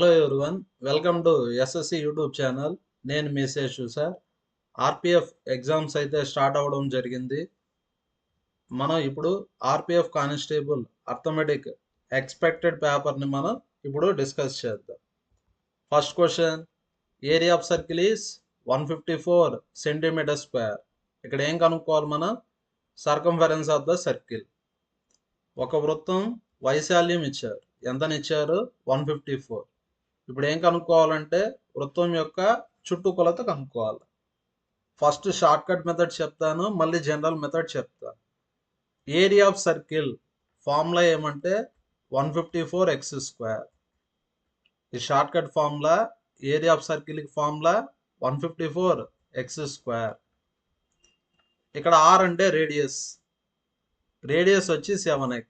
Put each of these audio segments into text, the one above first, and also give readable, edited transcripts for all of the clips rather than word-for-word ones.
Hello everyone, welcome to SSC YouTube channel. నేను మీ Seshu sir. RPF exams అయితే start అవ్వడం జరిగింది. మనం ఇప్పుడు ఆర్పిఎఫ్ కానిస్టేబుల్ అర్థమెటిక్ ఎక్స్పెక్టెడ్ పేపర్ని మనం ఇప్పుడు డిస్కస్ చేద్దాం. First question, area of circle is 154 centimetre square. ఇక్కడ ఏం కనుక్కోవాలి మనం? Circumference of the circle. ఒక వృత్తం వైశాల్యం ఇచ్చారు. ఎంతనిచ్చారు? 154. ఇప్పుడు ఏం కనుక్కోవాలంటే వృత్తం యొక్క చుట్టుకొలత కనుక్కోవాలి. ఫస్ట్ షార్ట్ కట్ మెథడ్ చెప్తాను, మళ్ళీ జనరల్ మెథడ్ చెప్తాను. ఏరియా ఆఫ్ సర్కిల్ ఫార్ములా ఏమంటే 154x². ఈ short cut formula area of circle formula 154x². ఇక్కడ ఆర్ అంటే రేడియస్ వచ్చి 7x.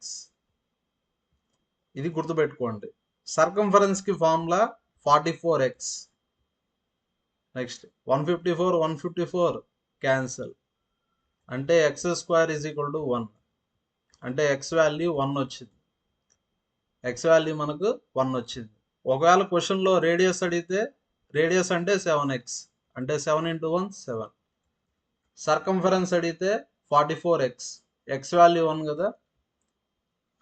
ఇది గుర్తుపెట్టుకోండి. సర్కంఫరెన్స్ కి ఫార్ములా 44x. నెక్స్ట్ 154 క్యాన్సల్ అంటే x² = 1. అంటే x వాల్యూ 1 వచ్చింది. x వాల్యూ మనకు 1 వచ్చింది. ఒకవేళ క్వశ్చన్లో రేడియస్ అడిగితే రేడియస్ అంటే 7x, అంటే 7 × 1 7. సర్కంఫరెన్స్ అడిగితే 44x, x వాల్యూ 1 కదా,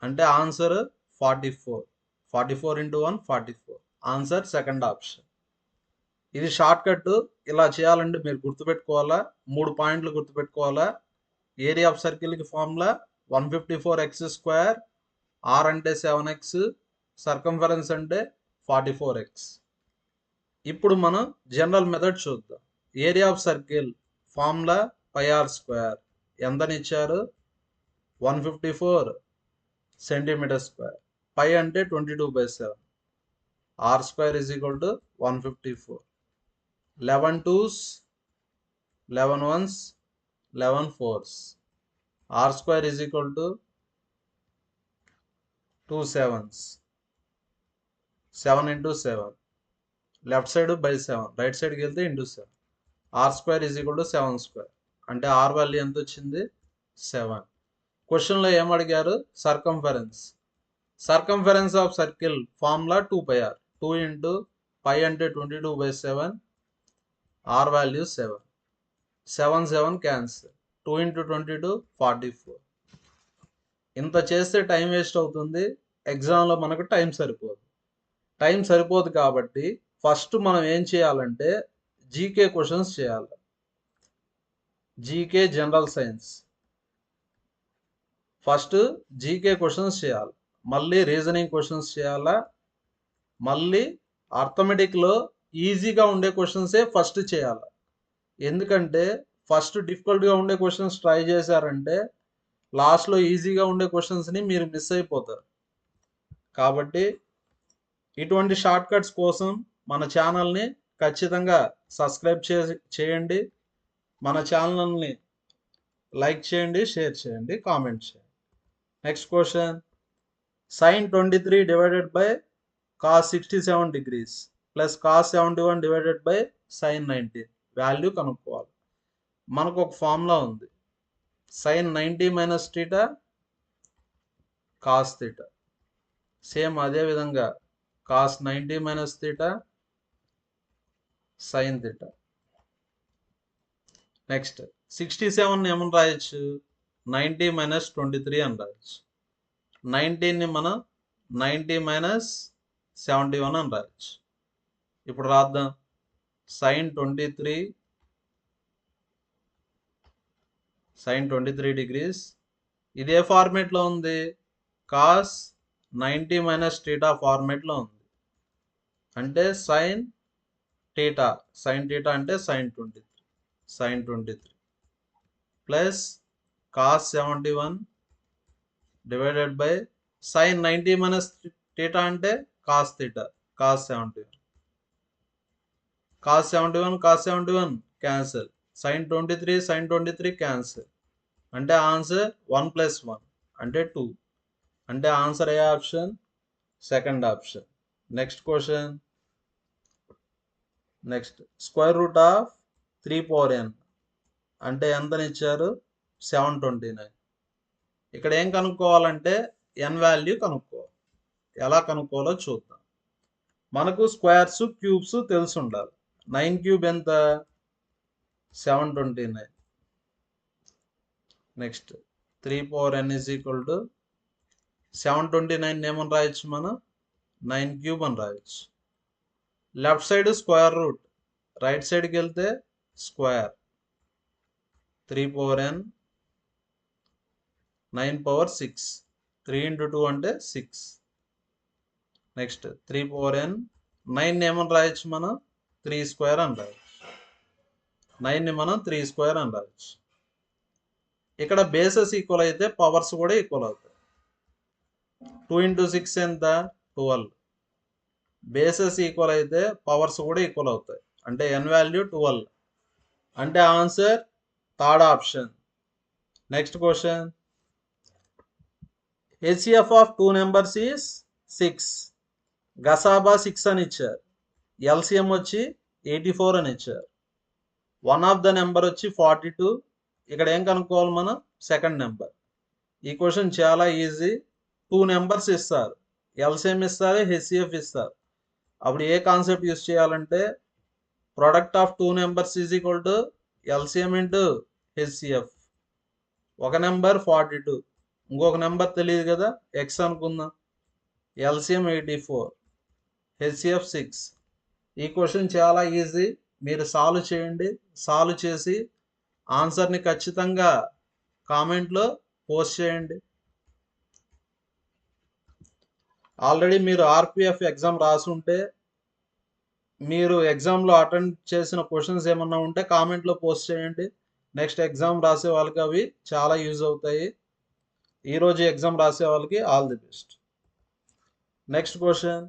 అంటే ఆన్సర్ 44. 44 × 1 44. Answer second option. ఇది షార్ట్ కట్. ఇలా చేయాలంటే మీరు గుర్తుపెట్టుకోవాలా, 3 పాయింట్లు గుర్తుపెట్టుకోవాలా. ఏరియా ఆఫ్ సర్కిల్కి ఫార్ములా 154x², ఆర్ అంటే 7x, సర్కంఫరెన్స్ అంటే 44x. ఇప్పుడు మనం జనరల్ మెథడ్ చూద్దాం. Area of circle formula πr². ఎంతనిచ్చారు? 154 సెంటీమీటర్ స్క్వేర్. పై అంటే 22/7. r² = 154. 11 2s 11 1s 11 4s. r² = 2 7s. 7 × 7. Left side by 7, right సైడ్కి వెళ్తే × 7. r² = 7². అంటే r వాల్యూ ఎంత వచ్చింది? 7. క్వశ్చన్లో ఏమడిగారు? Circumference of circle formula 2πr. 2 × π అంటే 22/7, ఆర్ వాల్యూ 7. 7 7 క్యాన్సల్. 2 × 22 44. ఇంత చేస్తే టైం వేస్ట్ అవుతుంది. ఎగ్జామ్లో మనకు టైం సరిపోదు కాబట్టి ఫస్ట్ మనం ఏం చేయాలంటే జీకే క్వశ్చన్స్ చేయాలి. GK general science. First GK questions చేయాలి, మళ్ళీ రీజనింగ్ క్వశ్చన్స్ చేయాలా, మళ్ళీ అర్థమెటిక్లో ఈజీగా ఉండే క్వశ్చన్సే ఫస్ట్ చేయాలి. ఎందుకంటే ఫస్ట్ డిఫికల్ట్గా ఉండే క్వశ్చన్స్ ట్రై చేశారంటే లాస్ట్లో ఈజీగా ఉండే క్వశ్చన్స్ని మీరు మిస్ అయిపోతారు. కాబట్టి ఇటువంటి షార్ట్ కట్స్ కోసం మన ఛానల్ని ఖచ్చితంగా సబ్స్క్రైబ్ చేయండి. మన ఛానల్ని లైక్ చేయండి, షేర్ చేయండి, కామెంట్ చేయండి. Next question, sin 23 / cos 67 degrees plus cos 71 / sin 19 value కనుక్కోవాలి. మనకు ఒక ఫార్ములా ఉంది, sin 90 - θ cos θ. సేమ్ అదే విధంగా cos 90 - θ sin θ. నెక్స్ట్ 67 ఏమని రాయొచ్చు? 90 - 23 అని రాయొచ్చు. 19ని మనం 90 - 71 అని రాయొచ్చు. ఇప్పుడు రాద్దాం. sin 23 degrees ఇదే ఫార్మేట్లో ఉంది, cos 90 - θ ఫార్మేట్లో ఉంది. అంటే sin θ అంటే sin 23 ప్లస్ cos 71 / sin 90 - θ అంటే cos θ, cos 71. cos 71 cancel. sin 23 cancel. అంటే ఆన్సర్ 1 + 1 అంటే 2. అంటే ఆన్సర్ ఏ option? Second option. Next question, next √3/n అంటే ఎంతనిచ్చారు? 729. ఇక్కడ ఏం కనుక్కోవాలంటే n వాల్యూ కనుక్కోవాలి. ఎలా కనుక్కోవాలో చూద్దాం. మనకు స్క్వేర్స్ క్యూబ్స్ తెలిసి ఉండాలి. 9 క్యూబ్ ఎంత? 729. Next 3 power n is equal to 729 ఏమని రాయొచ్చు మనం? 9 క్యూబ్ అని రాయొచ్చు. Left side square root, right సైడ్కి వెళ్తే square. 3 power n 9 power 6. 3 into 2 అంటే 6. నెక్స్ట్ 3 power n 9 ఏమని రాయొచ్చు మనం? 3 స్క్వేర్ అని రాయొచ్చు. 9ని మనం 3 స్క్వేర్ అని రాయొచ్చు. ఇక్కడ బేసెస్ ఈక్వల్ అయితే పవర్స్ కూడా ఈక్వల్ అవుతాయి. 2 into 6 ఎంత? 12. బేసెస్ ఈక్వల్ అయితే పవర్స్ కూడా ఈక్వల్ అవుతాయి. అంటే n వాల్యూ 12. అంటే answer third option. Next question. HCF of 2 numbers is 6. గసాబా 6 అని ఇచ్చారు. LCM వచ్చి 84 అని ఇచ్చారు. వన్ ఆఫ్ ద నెంబర్ వచ్చి 42. ఇక్కడ ఏం కనుక్కోవాలి మనం? Second number. ఈ క్వశ్చన్ చాలా ఈజీ. 2 నెంబర్స్ ఇస్తారు, LCM ఇస్తారు, HCF ఇస్తారు. అప్పుడు ఏ కాన్సెప్ట్ యూజ్ చేయాలంటే product of 2 numbers is equal to LCM into HCF. ఒక నెంబర్ 42, ఇంకొక నెంబర్ తెలియదు కదా, X అనుకుందాం. LCM 84, HCF 6. ఈ క్వశ్చన్ చాలా ఈజీ. మీరు సాల్వ్ చేయండి. సాల్వ్ చేసి ఆన్సర్ని ఖచ్చితంగా కామెంట్లో పోస్ట్ చేయండి. ఆల్రెడీ మీరు RPF ఎగ్జామ్ రాసుంటే, మీరు ఎగ్జామ్లో అటెండ్ చేసిన క్వశ్చన్స్ ఏమన్నా ఉంటే కామెంట్లో పోస్ట్ చేయండి. నెక్స్ట్ ఎగ్జామ్ రాసే వాళ్ళకి అవి చాలా యూజ్ అవుతాయి. ఈరోజు ఎగ్జామ్ రాసే వాళ్ళకి all the best. Next question.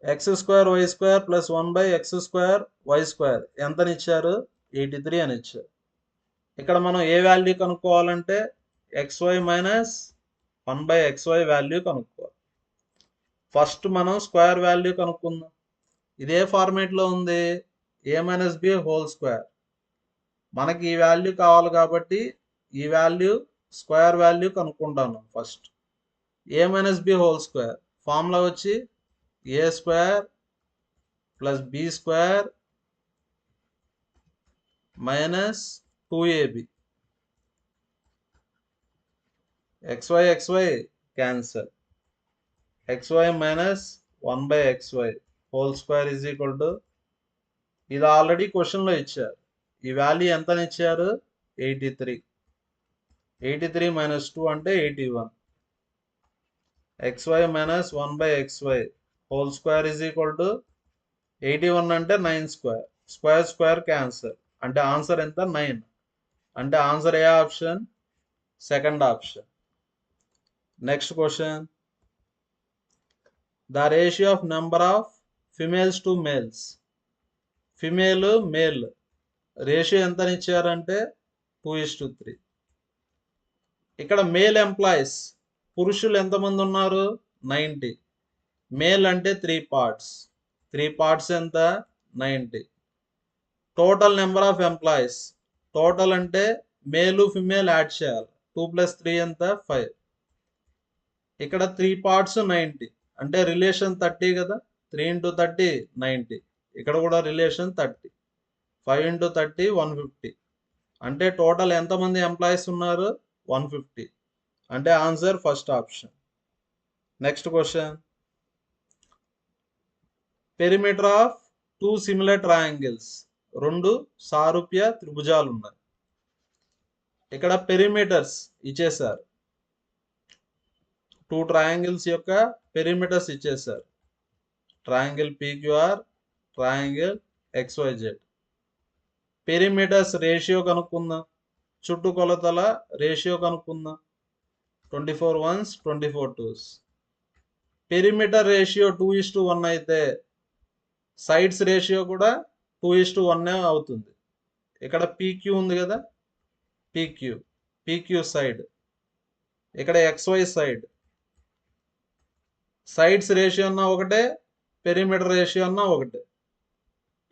x² y² plus 1/x² y² ఎంతని ఇచ్చారు? 83 అని ఇచ్చారు. ఇక్కడ మనం ఏ వాల్యూ కనుక్కోవాలంటే xy మైనస్ 1/xy వాల్యూ కనుక్కోవాలి. ఫస్ట్ మనం స్క్వేర్ వాల్యూ కనుక్కుందాం. ఇదే ఫార్మేట్లో ఉంది, a minus b whole square. మనకి ఈ వాల్యూ కావాలి కాబట్టి ఈ వాల్యూ స్క్వేర్ వాల్యూ కనుక్కుంటాను first. a minus b whole square formula వచ్చి a² plus b² minus 2ab. xy cancel. xy minus 1/xy whole square is equal to, ఇది already క్వశ్చన్లో ఇచ్చారు. ఈ వాల్యూ ఎంతని ఇచ్చారు? 83. 83 మైనస్ 2 అంటే 81. xy minus 1/xy whole square is equal to 81 అంటే 9 square. Square square cancel. అంటే ఆన్సర్ ఎంత? 9. అంటే ఆన్సర్ ఏ option? Second option. Next question. The ratio of number of females to males. Female male ratio ఎంతని ఇచ్చారంటే 2:3. ఇక్కడ male employees పురుషులు ఎంతమంది ఉన్నారు? 90. మేల్ అంటే 3 parts. 3 parts ఎంత? 90. Total number of employees, total అంటే మేలు ఫిమేల్ యాడ్ చేయాలి. 2 + 3 ఎంత? 5. ఇక్కడ 3 parts 90 అంటే రిలేషన్ 30 కదా. 3 into 30 90. ఇక్కడ కూడా రిలేషన్ 30. 5 into 30 150. అంటే టోటల్ ఎంతమంది ఎంప్లాయీస్ ఉన్నారు? 150. అంటే answer first option. Next question. Perimeter of 2 similar triangles. 2 సారూప్య త్రిభుజాలు ఉన్నాయి. ఇక్కడ పెరిమీటర్స్ ఇచ్చేసారు. 2 ట్రయాంగిల్స్ యొక్క పెరిమీటర్స్ ఇచ్చేసారు. Triangle PQR, triangle XYZ. Perimeters ratio కనుక్కుందాం. చుట్టుకొలతల రేషియో కనుక్కుందాం. 24 ones 24 twos. పెరిమీటర్ రేషియో 2:1 అయితే సైడ్స్ రేషియో కూడా 2:1 అవుతుంది. ఇక్కడ PQ ఉంది కదా, PQ సైడ్. ఇక్కడ XY సైడ్. సైడ్స్ రేషియో అన్నా ఒకటే, పెరిమీటర్ రేషియో అన్నా ఒకటే.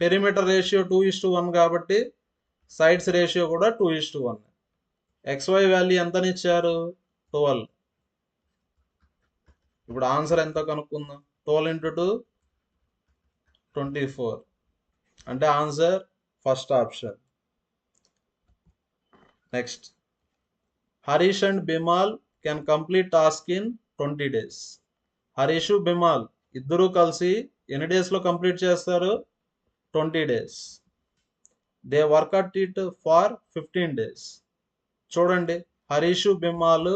పెరిమీటర్ రేషియో 2:1 కాబట్టి సైడ్స్ రేషియో కూడా 2:1. XY వాల్యూ ఎంతని ఇచ్చారు? 12. ఇప్పుడు ఆన్సర్ ఎంత కనుక్కుందాం. 12 into 2 24. అంటే answer first option. Next, Harish and Bimal can complete task in 20 days. Harish Bimal ఇద్దరూ కలిసి ఎన్ని డేస్లో కంప్లీట్ చేస్తారు? 20 days. They work at it for 15 days. చూడండి, హరీష్ బిమాల్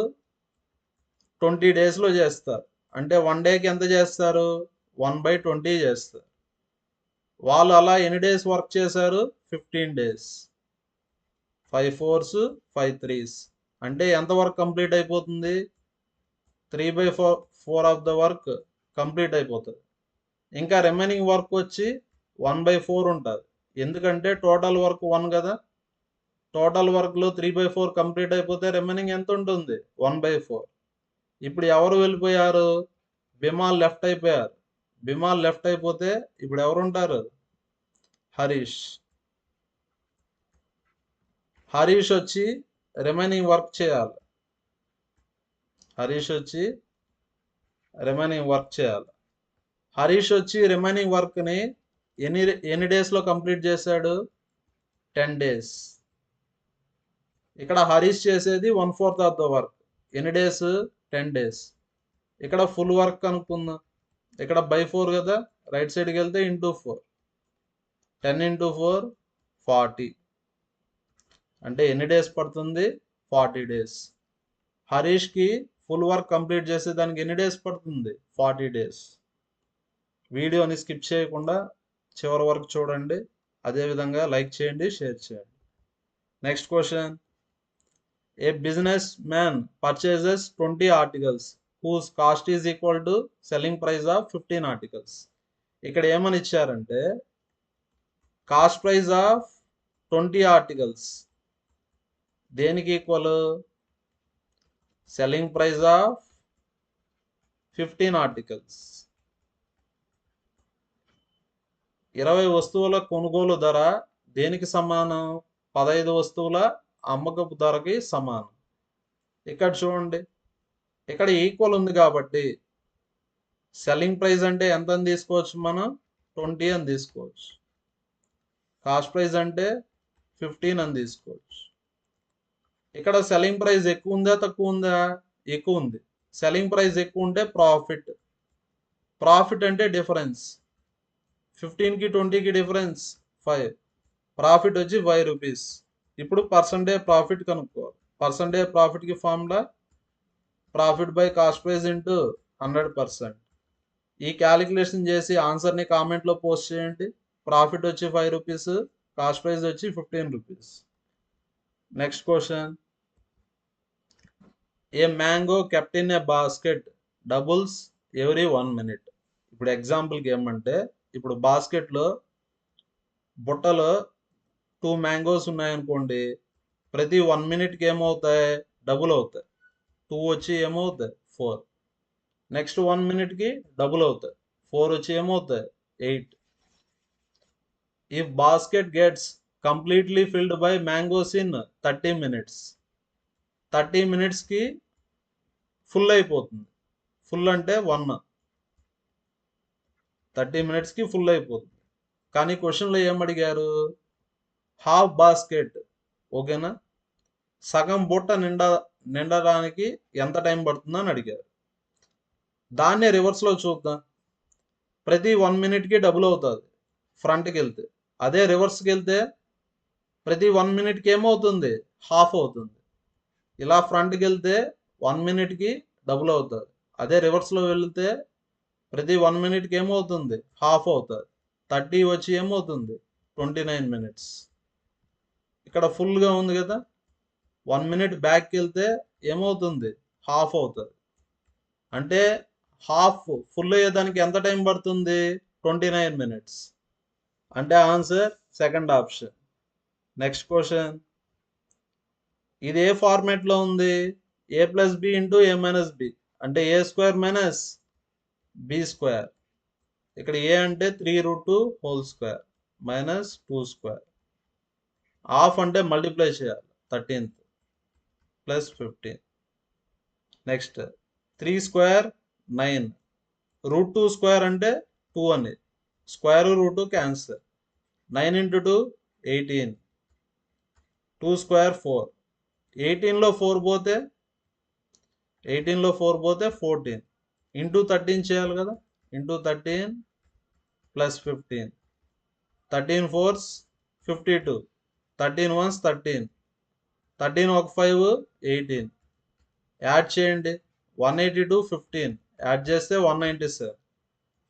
20 daysలో చేస్తారు. అంటే 1 డేకి ఎంత చేస్తారు? 1/20 చేస్తారు. వాళ్ళు అలా ఎన్ని డేస్ వర్క్ చేశారు? 15 days. 5 4s 5 3s. అంటే ఎంత వర్క్ కంప్లీట్ అయిపోతుంది? 3/4 ఆఫ్ ద వర్క్ కంప్లీట్ అయిపోతుంది. ఇంకా రిమైనింగ్ వర్క్ వచ్చి 1/4 ఉంటుంది. ఎందుకంటే టోటల్ వర్క్ 1 కదా. టోటల్ వర్క్లో 3/4 కంప్లీట్ అయిపోతే రిమైనింగ్ ఎంత ఉంటుంది? 1/4. ఇప్పుడు ఎవరు వెళ్ళిపోయారు? బిమాల్ లెఫ్ట్ అయిపోయారు. బిమాల్ లెఫ్ట్ అయిపోతే ఇప్పుడు ఎవరు ఉంటారు? హరీష్. హరీష్ వచ్చి రిమైనింగ్ వర్క్ చేయాలి. హరీష్ వచ్చి రిమైనింగ్ వర్క్ని ఎన్ని డేస్లో కంప్లీట్ చేశాడు? 10 days. ఇక్కడ హరీష్ చేసేది 1/4 ఆఫ్ ద వర్క్. ఎన్ని డేస్? 10 days. ఇక్కడ ఫుల్ వర్క్ అనుకుందాం. ఇక్కడ by4 కదా, రైట్ సైడ్కి వెళ్తే ఇంటూ 4. 10 into 4 40. అంటే ఎన్ని డేస్ పడుతుంది? 40 days. హరీష్కి ఫుల్ వర్క్ కంప్లీట్ చేసేదానికి ఎన్ని డేస్ పడుతుంది? 40 days. వీడియోని స్కిప్ చేయకుండా చివరి వరకు చూడండి. అదేవిధంగా లైక్ చేయండి, షేర్ చేయండి. Next question, a businessman purchases 20 articles whose cost is equal to selling price of 15 articles. ఇక్కడ ఏమని ఇచ్చారంటే కాస్ట్ ప్రైస్ ఆఫ్ 20 articles దేనికి equal? Selling price of 15 articles. 20 వస్తువుల కొనుగోలు ధర దేనికి సమానం? 15 వస్తువుల అమ్మకపు ధరకి సమానం. ఇక్కడ చూడండి, ఇక్కడ ఈక్వల్ ఉంది కాబట్టి సెల్లింగ్ ప్రైస్ అంటే ఎంత అని తీసుకోవచ్చు? మనం 20 అని తీసుకోవచ్చు. కాస్ట్ ప్రైస్ అంటే 15 అని తీసుకోవచ్చు. ఇక్కడ సెల్లింగ్ ప్రైస్ ఎక్కువ ఉందా తక్కువ ఉందా? ఎక్కువ ఉంది. సెల్లింగ్ ప్రైస్ ఎక్కువ ఉంటే ప్రాఫిట్ అంటే డిఫరెన్స్. 15కి 20కి డిఫరెన్స్ 5. ప్రాఫిట్ వచ్చి 5 రూపీస్. ఇప్పుడు పర్సంటేజ్ ప్రాఫిట్ కనుక్కోవాలి. పర్సంటేజ్ ప్రాఫిట్కి formula profit by cost price into 100%. ఈ క్యాలిక్యులేషన్ చేసి ఆన్సర్ని కామెంట్లో పోస్ట్ చేయండి. ప్రాఫిట్ వచ్చి 5 రూపీస్, కాస్ట్ ప్రైస్ వచ్చి 15 rupees. Next question, A mango kept in a basket doubles every 1 minute. ఇప్పుడు ఎగ్జాంపుల్కి ఏమంటే, ఇప్పుడు బాస్కెట్లో బుట్టలో 2 మ్యాంగోస్ ఉన్నాయనుకోండి. ప్రతి 1 minute ఏమవుతాయి? డబుల్ అవుతాయి. 2 వచ్చి ఏమవుతాయి? 4. నెక్స్ట్ 1 minute డబుల్ అవుతాయి. 4 వచ్చి ఏమవుతాయి? 8. If basket gets completely filled by mangoes in 30 minutes. 30 minutesకి ఫుల్ అయిపోతుంది. ఫుల్ అంటే 1. 30 minutesకి ఫుల్ అయిపోతుంది. కానీ క్వశ్చన్లో ఏమడిగారు? Half basket. ఓకేనా? సగం బుట్ట నిండడానికి ఎంత టైం పడుతుందని అడిగారు. దాన్నే రివర్స్లో చూద్దాం. ప్రతి 1 minuteకి డబుల్ అవుతుంది ఫ్రంట్కి వెళ్తే. అదే రివర్స్కి వెళ్తే ప్రతి 1 minuteకి ఏమవుతుంది? హాఫ్ అవుతుంది. ఇలా ఫ్రంట్కి వెళ్తే 1 minuteకి డబుల్ అవుతుంది. అదే రివర్స్లో వెళ్తే ప్రతి 1 minuteకి ఏమవుతుంది? హాఫ్ అవుతుంది. 30 వచ్చి ఏమవుతుంది? 29 minutes. ఇక్కడ ఫుల్గా ఉంది కదా. 1 minute బ్యాక్కి వెళ్తే ఏమవుతుంది? హాఫ్ అవుతుంది. అంటే హాఫ్ ఫుల్ అయ్యేదానికి ఎంత టైం పడుతుంది? 29 minutes. అంటే answer second option. Next question, ఇది ఏ ఫార్మేట్లో ఉంది? a+b into a-b. అంటే a² - b². ఇక్కడ ఏ అంటే 3√2² -2². హాఫ్ అంటే మల్టిప్లై చేయాలి. 13th + 15. నెక్స్ట్ 3² 9. √2² అంటే 2 అని. Square root cancer. 9 into 2 18, 2 square 4. 18లో 4 పోతే 14 ఇంటూ 13 చేయాలి కదా, ఇంటూ 13 ప్లస్ 15, 13 4s 52, 13 1s 13, 13 ఒక 5 18, యాడ్ చేయండి 182 15, యాడ్ చేస్తే 197.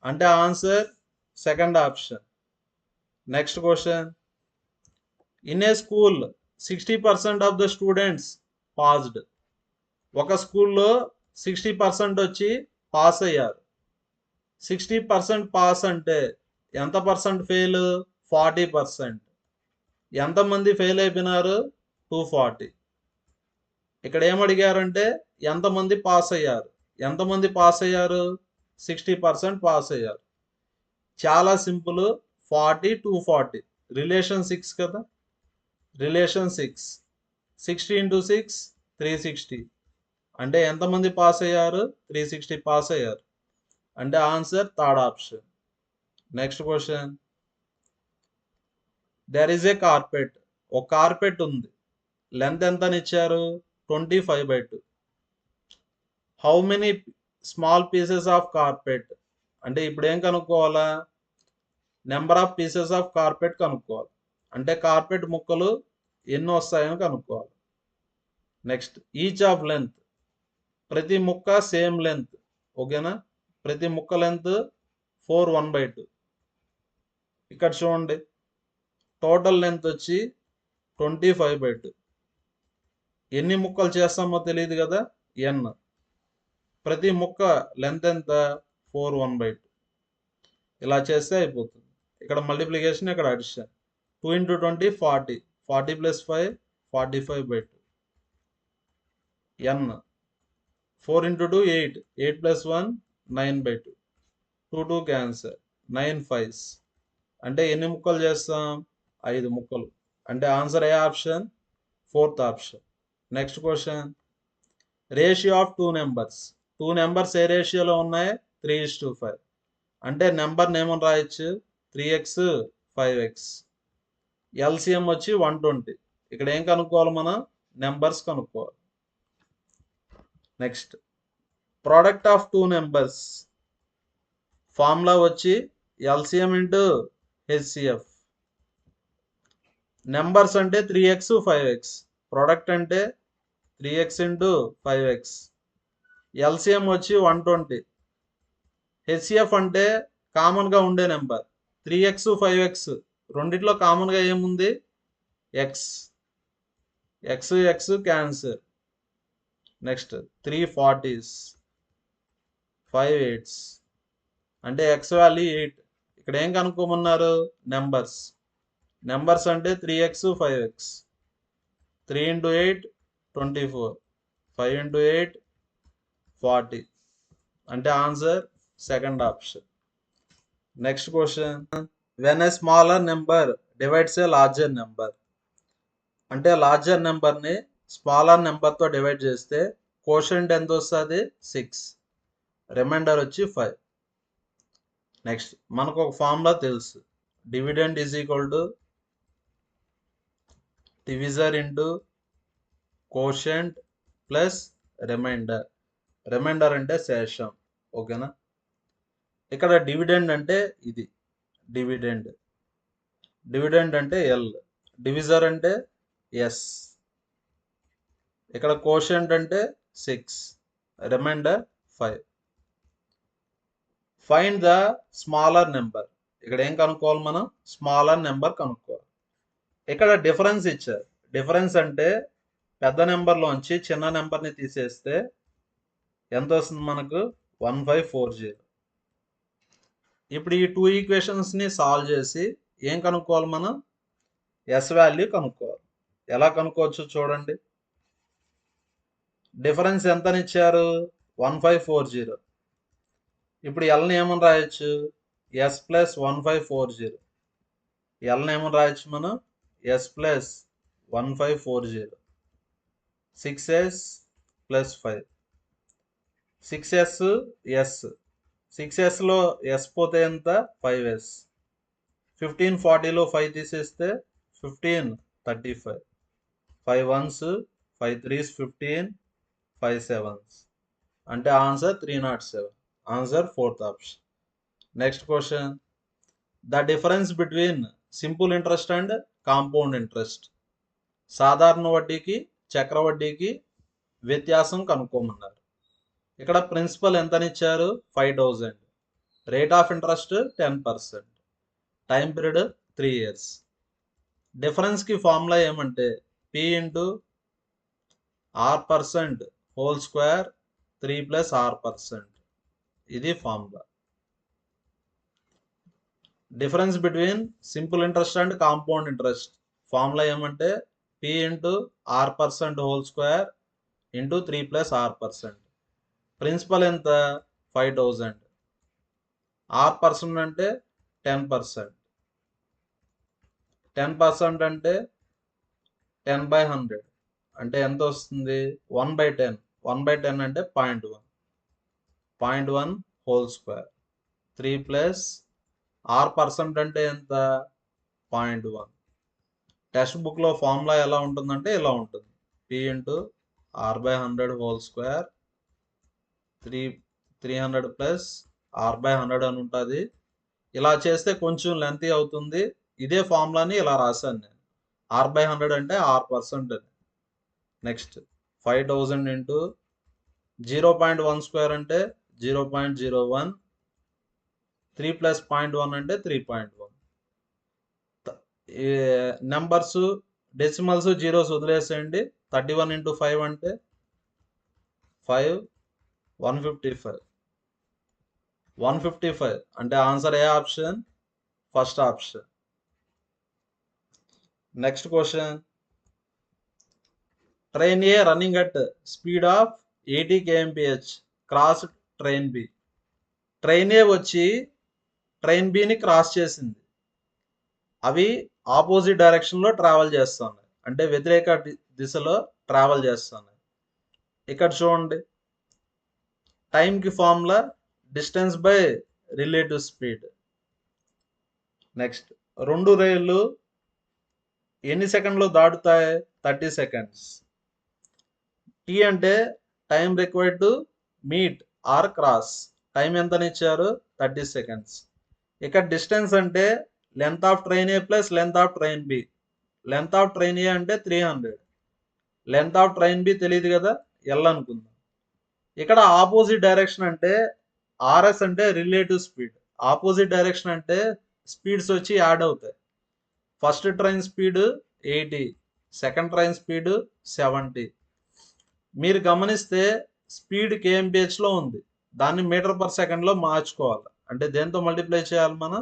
అంటే answer second option. Next question. In a school 60% of the students passed. ఒక స్కూల్లో 60% వచ్చి పాస్ అయ్యారు. 60% పాస్ అంటే ఎంత పర్సెంట్ ఫెయిల్? 40%. ఎంతమంది ఫెయిల్ అయిపోయినారు? 240. ఇక్కడ ఏమడిగారంటే ఎంతమంది పాస్ అయ్యారు. ఎంతమంది పాస్ అయ్యారు? 60% పాస్ అయ్యారు. చాలా సింపుల్. 40 240 రిలేషన్ 6 కదా, రిలేషన్ 6. 60 into 6 360. అంటే ఎంతమంది పాస్ అయ్యారు? 360 పాస్ అయ్యారు. అంటే answer third option. Next question. There is a carpet. ఒక కార్పెట్ ఉంది. లెంత్ ఎంత అని ఇచ్చారు? 25/2. How many small pieces of carpet. అంటే ఇప్పుడు ఏం కనుక్కోవాలా? Number of pieces of carpet కనుక్కోవాలి. అంటే కార్పెట్ ముక్కలు ఎన్ని వస్తాయని కనుక్కోవాలి. Next each of length. ప్రతి ముక్క సేమ్ లెంత్. ఓకేనా? ప్రతి ముక్క లెంత్ 4 1/2. ఇక్కడ చూడండి, టోటల్ లెంత్ వచ్చి 25/2. ఎన్ని ముక్కలు చేస్తామో తెలియదు కదా, n. ప్రతి ముక్క లెంత్ ఎంత? 4 1/2. ఇలా చేస్తే అయిపోతుంది. ఇక్కడ మల్టిప్లికేషన్, ఇక్కడ addition. 2 into 20 40, 40 plus 5 45/2. n. 4 into 2 8, 8 plus 1 9/2. 2 2 cancer, 9 5s. అంటే ఎన్ని ముక్కలు చేస్తాం? 5 ముక్కలు. అంటే ఆన్సర్ ఏ option? Fourth option. Next question. Ratio of 2 numbers. 2 numbers ఏ రేషియోలో ఉన్నాయి? 3:5. అంటే నెంబర్ ఏమని రాయొచ్చు? 3x 5x. ఎల్సిఎం వచ్చి 120. ఇక్కడ ఏం కనుక్కోవాలి మనం? నెంబర్స్ కనుక్కోవాలి. Next, product of 2 numbers. Formula వచ్చి ఎల్సిఎం ఇంటూ హెచ్సిఎఫ్. నెంబర్స్ అంటే 3x 5x, ప్రోడక్ట్ అంటే 3x ఇంటూ 5x. ఎల్సిఎం వచ్చి 120. హెచ్సిఎఫ్ అంటే కామన్గా ఉండే నెంబర్ 3x 5x. రెండిట్లో కామన్గా ఏముంది? x. x x cancer. Next 3 40s, 5 8s. అంటే x వాల్యూ 8. ఇక్కడ ఏం కనుక్కోమన్నారు? నెంబర్స్. నెంబర్స్ అంటే 3x 5x. 3 into 8 24, 5 into 8 40. అంటే answer second option. Next question. When a smaller number divides A larger number. అంటే larger నెంబర్ని స్మాలర్ నెంబర్తో డివైడ్ చేస్తే quotient ఎంత వస్తుంది? 6. రిమైండర్ వచ్చి 5. నెక్స్ట్, మనకు ఒక ఫార్ములా తెలుసు. Dividend is equal to divisor into quotient plus remainder. Remainder అంటే శేషం. ఓకేనా? ఇక్కడ డివిడెండ్ అంటే ఇది డివిడెండ్. డివిడెండ్ అంటే ఎల్. డివిజర్ అంటే ఎస్. ఇక్కడ కోషంట్ అంటే 6, remainder 5. Find the smaller number. ఇక్కడ ఏం కనుక్కోవాలి మనం? స్మాలర్ నెంబర్ కనుక్కోవాలి. ఇక్కడ డిఫరెన్స్ ఇచ్చారు. డిఫరెన్స్ అంటే పెద్ద నెంబర్లోంచి చిన్న నెంబర్ని తీసేస్తే ఎంత వస్తుంది మనకు? 1540. ఇప్పుడు ఈ 2 ఈక్వేషన్స్ని సాల్వ్ చేసి ఏం కనుక్కోవాలి మనం? ఎస్ వాల్యూ కనుక్కోవాలి. ఎలా కనుక్కోవచ్చు చూడండి. డిఫరెన్స్ ఎంతని ఇచ్చారు? 1540. ఇప్పుడు ఎల్ని ఏమని రాయొచ్చు? Yes plus 1540. ఎల్ని ఏమని రాయొచ్చు మనం? S plus 1540. 6s plus 5. 6s s. 6sలో ఎస్ పోతే ఎంత? 5s. 1540లో 5 తీసేస్తే 1535. 5 1s, 5 3s 15, 5 7s. అంటే answer 307. Answer fourth option. Next question. The difference between simple interest and compound interest. సాధారణ వడ్డీకి చక్రవడ్డీకి వ్యత్యాసం కనుక్కోమన్నారు. ఇక్కడ ప్రిన్సిపల్ ఎంతనిచ్చారు? 5000. Rate of interest 10%. Time period 3 years. డిఫరెన్స్కి ఫార్ములా ఏమంటే P into R% whole square 3 + R%. ఇది formula. Difference between simple interest and compound interest formula ఏమంటే P into R% whole square into 3 + R%. Principal ఎంత? 5000. R% అంటే 10%. 10% అంటే 10/100 అంటే ఎంత వస్తుంది? 1/10. 1/10 అంటే 0.1. 0.1 హోల్ స్క్వేర్ 3 + R% అంటే ఎంత? 0.1. టెక్స్ట్ బుక్లో ఫార్ములా ఎలా ఉంటుందంటే ఇలా ఉంటుంది. P into R/100 whole square 300 + R/100 అని ఉంటుంది. ఇలా చేస్తే కొంచెం లెంతీ అవుతుంది. ఇదే ఫార్ములాని ఇలా రాశాను నేను. R/100 అంటే R% అని. నెక్స్ట్ 5000 ఇంటూ 0.1² అంటే 0.01. 3 + 0.1 అంటే 3.1. నెంబర్స్ డెసిమల్స్ జీరోస్ వదిలేసేయండి. 31 ఇంటూ 5 అంటే 5. 155. 155 అంటే ఆన్సర్ ఏ option? First option. Next question. Train A running at speed of 80 kmph cross train B. Train A వచ్చి ట్రైన్ బిని క్రాస్ చేసింది. అవి ఆపోజిట్ డైరెక్షన్లో ట్రావెల్ చేస్తున్నాయి, అంటే వ్యతిరేక దిశలో ట్రావెల్ చేస్తున్నాయి. ఇక్కడ చూడండి, టైంకి formula distance by relative speed. Next, రెండు రైళ్లు ఎన్ని సెకండ్లు దాటుతాయి? 30 seconds. టీ అంటే time required to meet or cross. Time ఎంతనిచ్చారు? 30 seconds. ఇక్కడ డిస్టెన్స్ అంటే length of train A plus length of train B. Length of train A అంటే 300. లెంత్ ఆఫ్ ట్రైన్ బి తెలియదు కదా, ఎల్ అనుకుందాం. ఇక్కడ ఆపోజిట్ డైరెక్షన్ అంటే ఆర్ఎస్ అంటే రిలేటివ్ స్పీడ్. ఆపోజిట్ డైరెక్షన్ అంటే స్పీడ్స్ వచ్చి యాడ్ అవుతాయి. First train speed 80, second train speed 70. మీరు గమనిస్తే స్పీడ్ kmph ఉంది, దాన్ని మీటర్/సెకండ్లో మార్చుకోవాలి. అంటే దేంతో మల్టిప్లై చేయాలి? మనం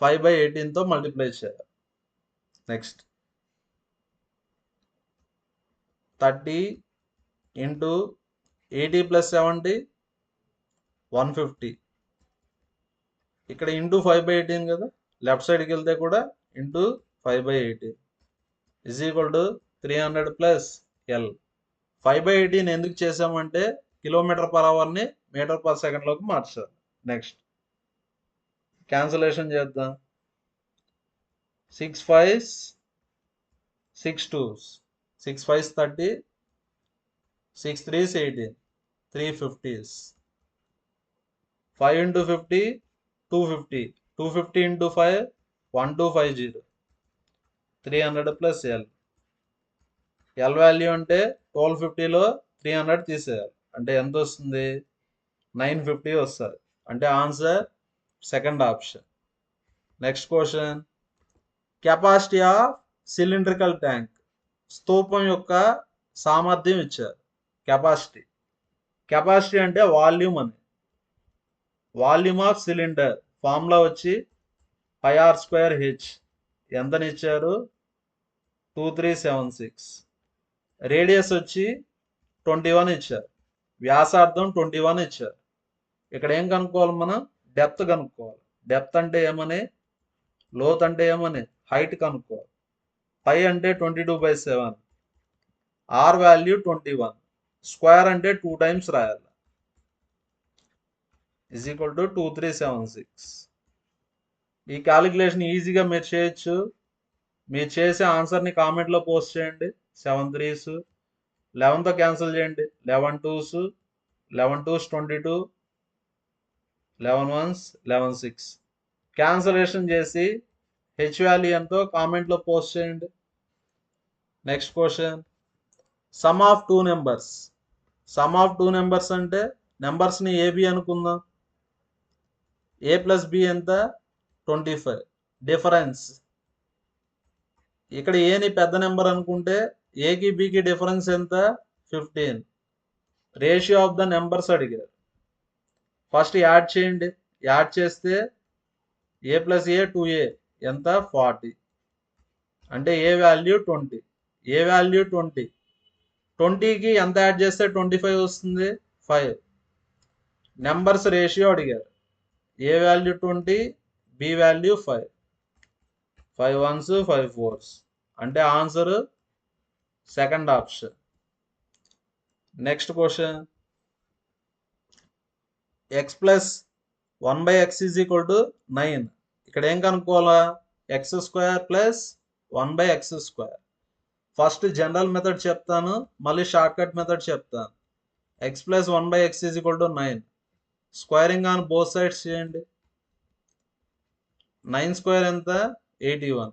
5/18తో మల్టిప్లై చేయాలి. Next, 30 into 80 + 70 150. ఇక్కడ ఇంటూ 5/18 కదా, లెఫ్ట్ సైడ్కి వెళ్తే కూడా ఇంటూ 5/18 = 300 + L. 5/18 ఎందుకు చేసామంటే km/hని మీటర్/సెకండ్లోకి మార్చాలి. నెక్స్ట్, క్యాన్సలేషన్ చేద్దాం. 6 5s 6 2s 6 5s 30, 6 3s 18, 350s. 5 into 50 250. 250 into 5 1250. 300 + L. L value అంటే 1250లో 300 తీసేయాలి. అంటే ఎంత వస్తుంది? 950 వస్తుంది. అంటే answer second option. Next question. Capacity of cylindrical tank. స్తూపం యొక్క సామర్థ్యం ఇచ్చారు. కెపాసిటీ అంటే వాల్యూమ్ అని. వాల్యూమ్ ఆఫ్ సిలిండర్ ఫార్ములా వచ్చి πr²h. ఎంతనిచ్చారు? 2376. రేడియస్ వచ్చి 21 ఇచ్చారు. వ్యాసార్థం 21 ఇచ్చారు. ఇక్కడ ఏం కనుక్కోవాలి? మనం డెప్త్ కనుక్కోవాలి. డెప్త్ అంటే ఏమని, లోత్ అంటే ఏమని, హైట్ కనుక్కోవాలి. పై అంటే 22/7, ఆర్ వాల్యూ 21, స్క్వేర్ అంటే 2 times రాయాలి, = 2376. ఈ క్యాలిక్యులేషన్ ఈజీగా మీరు చేయొచ్చు. మీరు చేసే ఆన్సర్ని కామెంట్లో పోస్ట్ చేయండి. 7 3s 11తో క్యాన్సిల్ చేయండి. 11 2s 11 2s 22, 11 1s 11 6. క్యాన్సలేషన్ చేసి హెచ్ వాల్యూ ఎంతో కామెంట్లో పోస్ట్ చేయండి. Next question, some of two numbers. Some of two numbers అంటే నెంబర్స్ని ఏబి అనుకుందాం. ఏ ప్లస్ బి ఎంత? 25. డిఫరెన్స్, ఇక్కడ ఏని పెద్ద నెంబర్ అనుకుంటే ఏకి బికి డిఫరెన్స్ ఎంత? 15. రేషియో ఆఫ్ ద నెంబర్స్ అడిగారు. ఫస్ట్ యాడ్ చేయండి. యాడ్ చేస్తే ఏ ప్లస్ ఏ 2a ఎంత? 40. అంటే ఏ వాల్యూ 20. ఏ వాల్యూ 20. 20కి ఎంత యాడ్ చేస్తే 25 వస్తుంది? 5. నెంబర్స్ రేషియో అడిగారు. A value 20, b value 5. 5 1s 5 4s. అంటే answer second option. Next question, x plus 1/x is equal to 9. ఇక్కడ ఏం కనుక్కోవాలా? X square plus 1/x². First general method చెప్తాను, మళ్ళీ షార్ట్ కట్ మెథడ్ చెప్తాను. X plus 1/x is equal to 9. Squaring on both sides చేయండి. 9 square ఎంత? 81.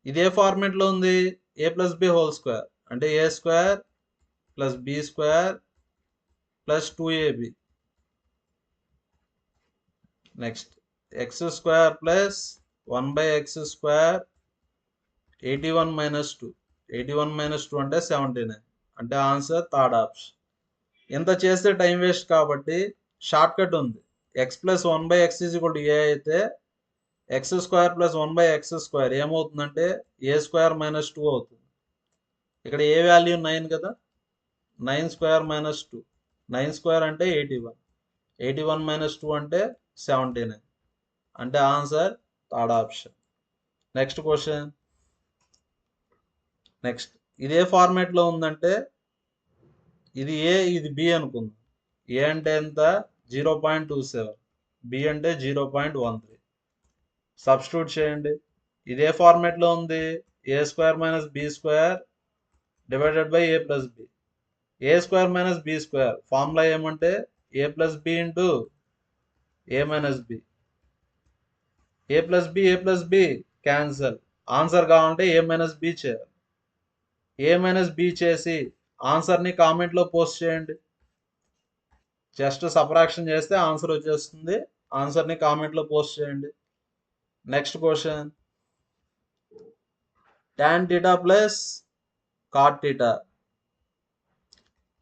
ఇదే ఫార్మేట్లో ఉంది. A plus b whole square అంటే a square plus b square plus 2ab. Next x square plus 1/x². 81 minus 2. 81 minus 2 అంటే 79. అంటే answer third option. ఇంత చేస్తే టైం వేస్ట్ కాబట్టి షార్ట్ కట్ ఉంది. X plus 1/x is equal to a అయితే x square plus 1/x² ఏమవుతుందంటే ఏ square minus 2 అవుతుంది. ఇక్కడ ఏ వాల్యూ 9 కదా. 9 స్క్వేర్ మైనస్ 2. 9 స్క్వేర్ అంటే 81. 81 మైనస్ 2 అంటే 79. అంటే answer third option. Next question. Next ఇదే ఫార్మేట్లో ఉందంటే ఇది ఏ ఇది బి అనుకుందాం. ఏ అంటే ఎంత? 0.27. బి అంటే 0.13. సబ్స్టిట్యూట్ చేయండి. ఇదే ఫార్మేట్లో ఉంది. A square minus b square divided by a plus b. A square minus b square formula ఏమంటే a plus b into a minus b. A plus b cancel. Answer కావాలంటే ఏ మైనస్ బి చేయాలి. ఏ minus B చేసి ఆన్సర్ని కామెంట్లో post చేయండి. Just subtraction చేస్తే answer వచ్చేస్తుంది. ఆన్సర్ని కామెంట్లో పోస్ట్ చేయండి. Next question, tan theta plus cot theta.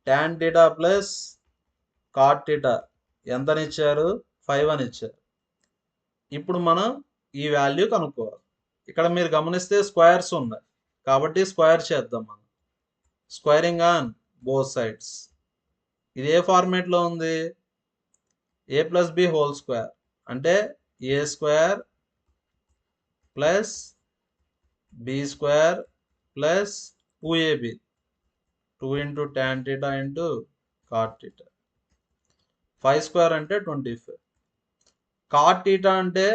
tan theta plus cot theta ఎంతనిచ్చారు? 5 అని ఇచ్చారు. ఇప్పుడు మనం ఈ వాల్యూ కనుక్కోవాలి. ఇక్కడ మీరు గమనిస్తే స్క్వేర్స్ ఉన్నాయి కాబట్టి స్క్వేర్ చేద్దాం మనం. Squaring on both sides. ఇది ఏ ఫార్మేట్లో ఉంది? A plus b whole square అంటే a square plus b square plus 2ab. 2 into tan theta into cot theta. 5 square అంటే 25. cot theta అంటే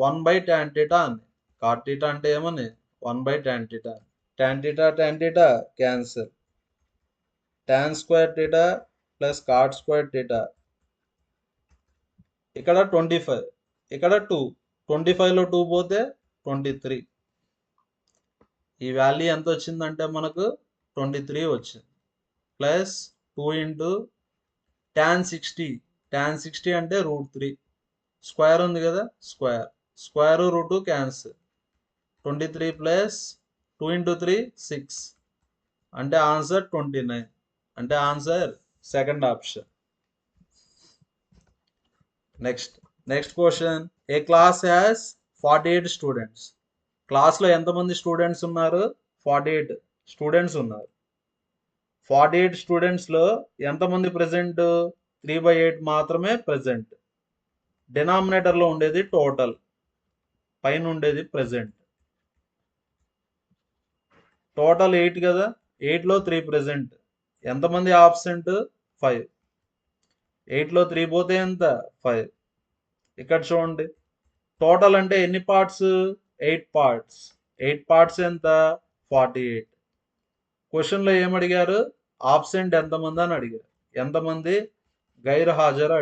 1/tan theta అని. cot theta అంటే ఏమని? 1/tan theta. tan theta cancel. tan square theta plus cot square theta. ఇక్కడ 25, ఇక్కడ 2. 25లో 2 పోతే 23. ఈ value ఎంత వచ్చిందంటే మనకు 23 వచ్చింది. Plus 2 into tan 60. tan 60 అంటే √3. స్క్వేర్ ఉంది కదా, square root cancel. 23 plus 2 into 3 6. అంటే ఆన్సర్ 29. అంటే answer second option. Next question, A class has 48 students. క్లాస్లో ఎంతమంది స్టూడెంట్స్ ఉన్నారు? 48 స్టూడెంట్స్ ఉన్నారు. 48 స్టూడెంట్స్లో ఎంతమంది ప్రెజెంట్? 3/8 మాత్రమే ప్రెజెంట్. డినామినేటర్లో ఉండేది టోటల్, పైన ఉండేది ప్రెజెంట్. టోటల్ 8 కదా, 8లో 3 ప్రెజెంట్. ఎంతమంది ఆబ్సెంట్? 5. 8లో 3 పోతే ఎంత? 5. ఇక్కడ చూడండి, టోటల్ అంటే ఎన్ని పార్ట్స్? 8 పార్ట్స్. 8 పార్ట్స్ ఎంత? 48. క్వశ్చన్లో ఏమడిగారు? ఆబ్సెంట్ ఎంతమంది అని అడిగారు. ఎంతమంది గైర్ హాజరు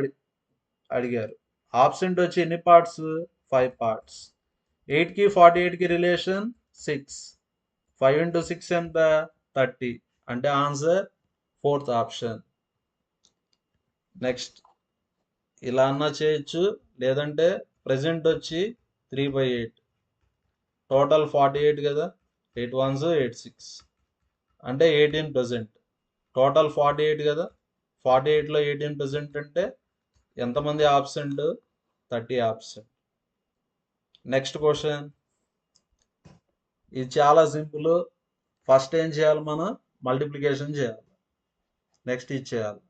అడిగారు. ఆబ్సెంట్ వచ్చి ఎన్ని పార్ట్స్? 5 పార్ట్స్. 8కి 48కి రిలేషన్ 6. 5 into 6 ఎంత? 30. అంటే ఆన్సర్ 4th ఆప్షన్. నెక్స్ట్ ఇలా అన్నా చేయొచ్చు, లేదంటే ప్రెజెంట్ వచ్చి 3/8. టోటల్ 48 కదా, 8 1s 8 6 అంటే 18 ప్రెజెంట్. టోటల్ 48 కదా, 48లో 18 ప్రెజెంట్ అంటే ఎంతమంది ఆబ్సెంట్? 30 ఆబ్సెంట్. నెక్స్ట్ క్వశ్చన్, ఇది చాలా సింపుల్. ఫస్ట్ ఏం చేయాలి? మనం మల్టిప్లికేషన్ చేయాలి. నెక్స్ట్ ఇది చేయాలి.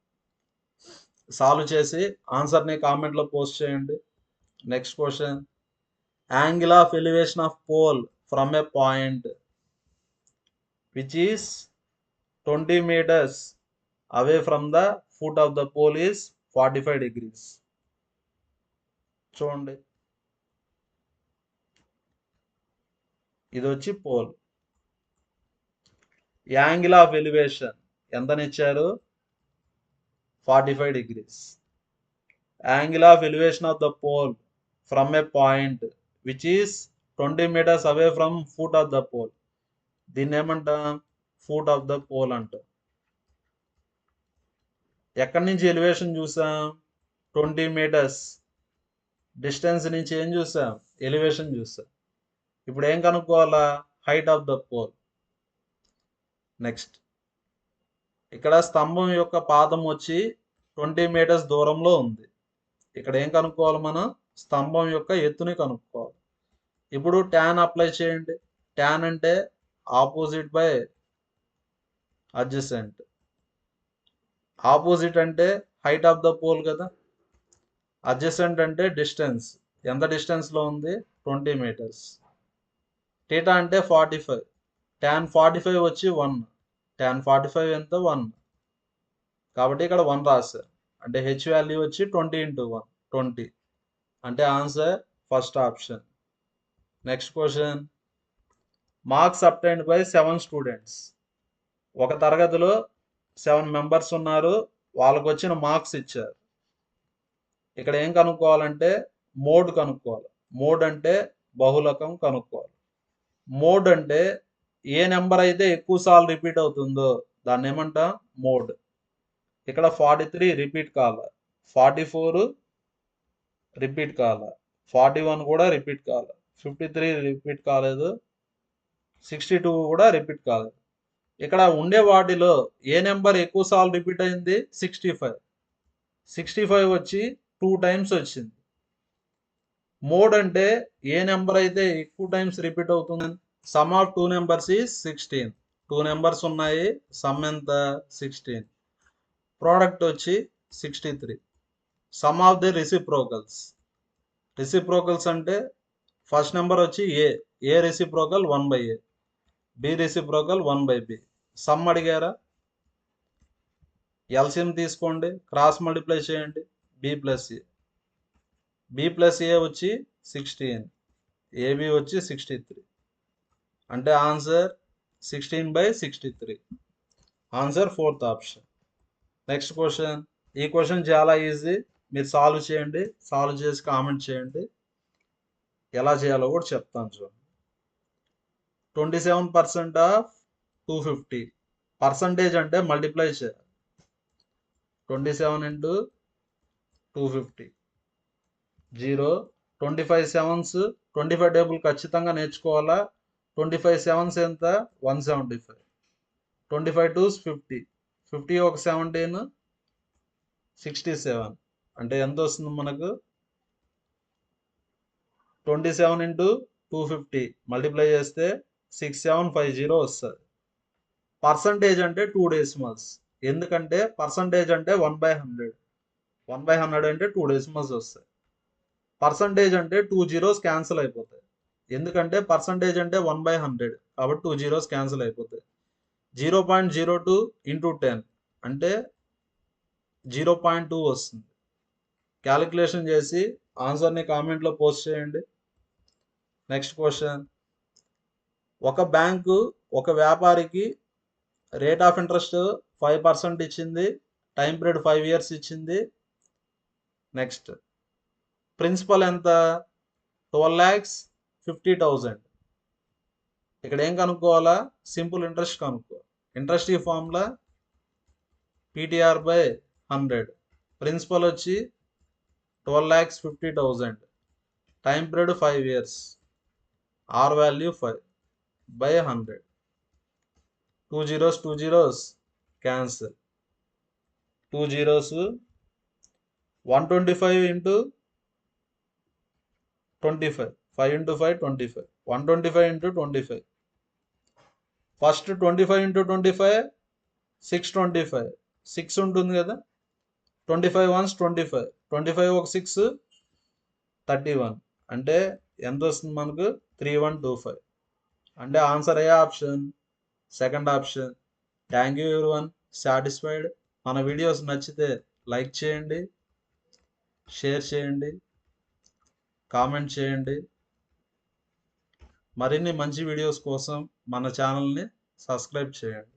సాల్వ్ చేసి ఆన్సర్ని కామెంట్లో పోస్ట్ చేయండి. Next question, angle of elevation of poll from a point which is 20 meters away from the foot of the pole is 45 degrees. చూడండి, ఇది వచ్చి పోల్. యాంగిల్ ఆఫ్ ఎలివేషన్ ఎంతనిచ్చారు? 45 degrees. Angle of elevation of the pole from a point which is 20 meters away from foot of the pole. దీన్ని ఏమంటాం? Foot of the pole అంటాం. ఎక్కడి నుంచి elevation చూసాం? 20 meters డిస్టెన్స్ నుంచి ఏం చూసాం? ఎలివేషన్ చూసాం. ఇప్పుడు ఏం కనుక్కోవాలా? Height of the pole. Next ఇక్కడ స్తంభం యొక్క పాదం వచ్చి 20 meters దూరంలో ఉంది. ఇక్కడ ఏం కనుక్కోవాలి? మనం స్తంభం యొక్క ఎత్తుని కనుక్కోవాలి. ఇప్పుడు ట్యాన్ అప్లై చేయండి. ట్యాన్ అంటే ఆపోజిట్ బై అడ్జసెంట్. ఆపోజిట్ అంటే హైట్ ఆఫ్ ద పోల్ కదా, అడ్జసెంట్ అంటే డిస్టెన్స్. ఎంత డిస్టెన్స్లో ఉంది? 20 meters. టీటా అంటే 45. ట్యాన్ 45 వచ్చి 1. ట్యాన్ 45 ఎంత? 1. కాబట్టి ఇక్కడ 1 రాశారు. అంటే హెచ్ వాల్యూ వచ్చి 20 into 1 20. అంటే answer first option. Next question, marks obtained by 7 students. ఒక తరగతిలో 7 members ఉన్నారు. వాళ్ళకు వచ్చిన మార్క్స్ ఇచ్చారు. ఇక్కడ ఏం కనుక్కోవాలంటే మోడ్ కనుక్కోవాలి. మోడ్ అంటే బహుళకం కనుక్కోవాలి. మోడ్ అంటే ఏ నెంబర్ అయితే ఎక్కువ సార్లు రిపీట్ అవుతుందో దాన్ని ఏమంటాం? మోడ్. ఇక్కడ 43 రిపీట్ కాల, 44 రిపీట్ కాల, 41 కూడా రిపీట్ కాల, 53 రిపీట్ కాలేదు, 62 కూడా రిపీట్ కాలేదు. ఇక్కడ ఉండే వాటిలో ఏ నెంబర్ ఎక్కువ సార్లు రిపీట్ అయింది? 65. 65 వచ్చి 2 times వచ్చింది. మోడ్ అంటే ఏ నెంబర్ అయితే ఎక్కువ టైమ్స్ రిపీట్ అవుతుంది. Sum of 2 numbers is 16. 2 numbers ఉన్నాయి, సమ్ ఎంత? 16. ప్రోడక్ట్ వచ్చి 63. Sum of the reciprocals. Reciprocals అంటే ఫస్ట్ నెంబర్ వచ్చి a reciprocal 1/a, b reciprocal 1/b. Sum అడిగారా? ఎల్సిఎం తీసుకోండి, క్రాస్ మల్టిప్లై చేయండి. b ప్లస్ ఏ వచ్చి 16, ఏబి వచ్చి 63. అంటే answer 16/63. Answer 4th option. Next question, ఈ క్వశ్చన్ చాలా ఈజీ. మీరు సాల్వ్ చేయండి, సాల్వ్ చేసి కామెంట్ చేయండి. ఎలా చేయాలో కూడా చెప్తాను చూడండి. 27% ఆఫ్ 250. పర్సంటేజ్ అంటే మల్టిప్లై చేయాలి. 27 into 250 0. 25 sevens 25 టేబుల్ ఖచ్చితంగా నేర్చుకోవాలా. 25 sevens ఎంత? 175. 25 2s 50. 50 ఒక 17 67. అంటే ఎంత వస్తుంది మనకు? 27 into 250 మల్టిప్లై చేస్తే 6750 వస్తుంది. పర్సంటేజ్ అంటే 2 decimals. ఎందుకంటే పర్సంటేజ్ అంటే 1/100. 1/100 అంటే 2 decimals వస్తాయి. పర్సంటేజ్ అంటే 2 zeros క్యాన్సిల్ అయిపోతాయి. ఎందుకంటే పర్సంటేజ్ అంటే 1/100 కాబట్టి 2 zeros క్యాన్సిల్ అయిపోతాయి. 0.02 into 10 అంటే 0.2 వస్తుంది. క్యాలిక్యులేషన్ చేసి ఆన్సర్ని కామెంట్లో పోస్ట్ చేయండి. నెక్స్ట్ క్వశ్చన్, ఒక బ్యాంకు ఒక వ్యాపారికి రేట్ ఆఫ్ ఇంట్రెస్ట్ 5% ఇచ్చింది, టైం పీరియడ్ 5 years ఇచ్చింది. నెక్స్ట్ ప్రిన్సిపల్ ఎంత? 12,50,000. ఇక్కడ ఏం కనుక్కోవాలా? సింపుల్ ఇంట్రెస్ట్ కనుక్కో. ఇంట్రెస్ట్ ఈ ఫార్ములా PTR/100. ప్రిన్సిపల్ వచ్చి 12,50,000, time period 5 years, R value 5/100. 2 zeros 2 zeros cancel. 2 zeros 125 into 25, 5 into 5 25, 125 into 25. First 25 into 25 625, 6 ఉంటుంది కదా. 25 ones 25, 25 ఒక 6 31. అంటే ఎంత వస్తుంది మనకు? 3125. అంటే ఆన్సర్ అయ్యే option second option. Thank you everyone. Satisfied? మన వీడియోస్ నచ్చితే లైక్ చేయండి, షేర్ చేయండి, కామెంట్ చేయండి. మరిన్ని మంచి వీడియోస్ కోసం మన ఛానల్ని సబ్స్క్రైబ్ చేయండి.